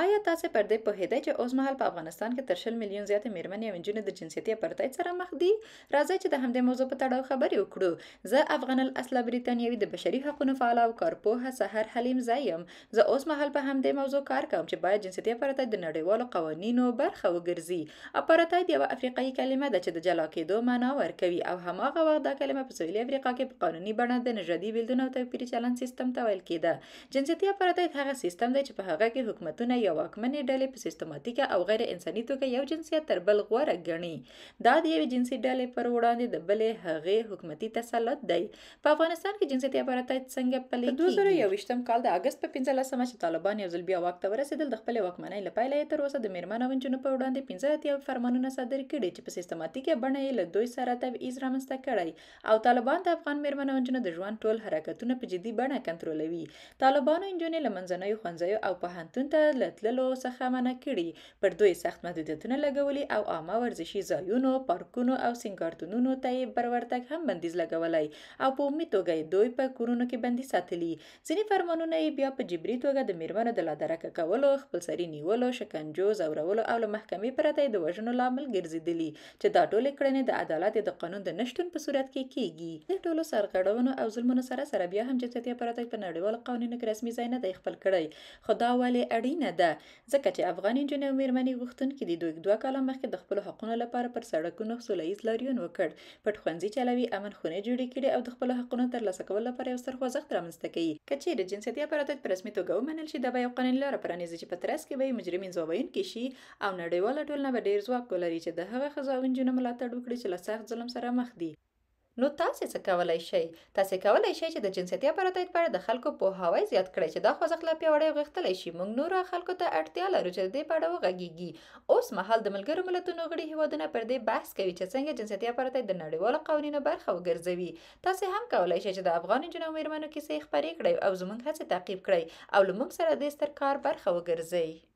آیا تاسې پر دې پوهېدئ چې اوسمهال په افغانستان کې تر 20 میلیون زیاتې مېرمنې او نجونې د جنسیتي اپارتاید سره مخ دي؟ راځئ چې د همدې موضوع په تړاو خبرې وکړو. زه افغان الاصله بریتانیوي د بشري حقوقو فعاله او کارپوهه سحر حلیم زی یم. زه اوسمهال په همدې موضوع کار کوم چې باید جنسیتي اپارتاید د نړیوالو قوانینو برخه وګرځي. اپارتاید یوه افریقایي کلمه ده چې د جلا کېدو معنا ورکوي او هماغه وخت دا کلمه په سویلي افریقا کې په قانوني بڼه د نژادي بیلتون او توپیري چلند سیستم ته ویل کېده. جنسیتي اپارتاید هغه سیستم دی چې په هغه کې حکومتونه یا واکمنې ډلې په سیستماتیکه او غیر انساني توګه یو جنسیت تر بل غوره ګڼي. دا د یوې جنسي ډلې پر وړاندې د بلې هغې حکومتي تسلط دی. په افغانستان کې جنسیتي اپارتاید څنګه پلی کېږي؟ په 2021م کال د اګست په 15مه چې طالبان یو ځل بیا واک ته ورسېدل، د خپلې واکمنۍ له پیله یې تر اوسه د مېرمنو او نجونو په وړاندې 15 فرمانونه صادر کړي چې په سیستماتیکه بڼه یې له دوی سره تبعیض رامنځته کړی او طالبان د افغان مېرمنو او نجونو د ژوند ټول حرکتونه په جدي بڼه کنټرولوي. طالبانو نجونې له منځنیو ښوونځیو او پوهنتون ته له تللو څخه منع کړي، پر دوی سخت محدودیتونه لګولي او عامه ورزشي ځایونو، پارکونو او سینګارتونونو ته یې پر ورتګ هم بندیز لګولی او په عمومي توګه یې دوی په کورونو کې بندي ساتلي. ځینې فرمانونه یې بیا په جبري توګه د مېرمنو د لادرکه کولو، خپلسري نیولو، شکنجو، ځورولو او له محکمې پرته یې د وژنو لامل ګرځېدلي چې دا ټولې کړنې د عدالت یا د قانون د نشتون په صورت کې کېږي. د ټولو سرغړونو او ظلمونو سره بیا هم جنسیتي اپارتاید په نړیوالو قوانینو کې رسمي ځای نه دی خپل کړی. خو دا ولې اړینه ده؟ ځکه چې افغان نجونې او مېرمنې غوښتونکي دي دوی 2 کاله مخکې د خپلو حقونو لپاره پر سړکونو سوله ییز لاریون وکړ، پټ ښوونځي چلوي، امن خونې جوړې کړي او د خپلو حقونو ترلاسه کولو لپاره یو ستر خوځښت رامنځته کوي. که چیرې جنسیتي اپارتاید په رسمي توګه ومنل شي، دا به یو قانوني لاره پرانیزي چې په ترڅ کې به یې مجرمین ځوابوونکي شي او نړیواله ټولنه به ډیر ځواک ولري چې د هغه ښځو او نجونو ملاتړ وکړي چې له سخت ظلم سره مخ دي. نو تاسې څه کولی شئ؟ تاسې کولی شئ چې د جنسیتي اپارتاید په اړه د خلکو پوهاوی زیات کړئ چې دا خوځښت لا پیاوړی او غښتلی شي. موږ نورو خلکو ته اړتیا لرو چې د دې په اړه وغږیږي. اوس مهال د ملګرو ملتونو غړي هیوادونه پر دې بحث کوي چې څنګه جنسیتي اپارتاید د نړیوالو قوانینو برخه وګرځوي. تاسې هم کولی شئ چې د افغان نجونو او مېرمنو کیسې خپرې کړئ او زموږ هڅې تعقیب کړئ او له موږ سره د ستر کار برخه وګرځئ.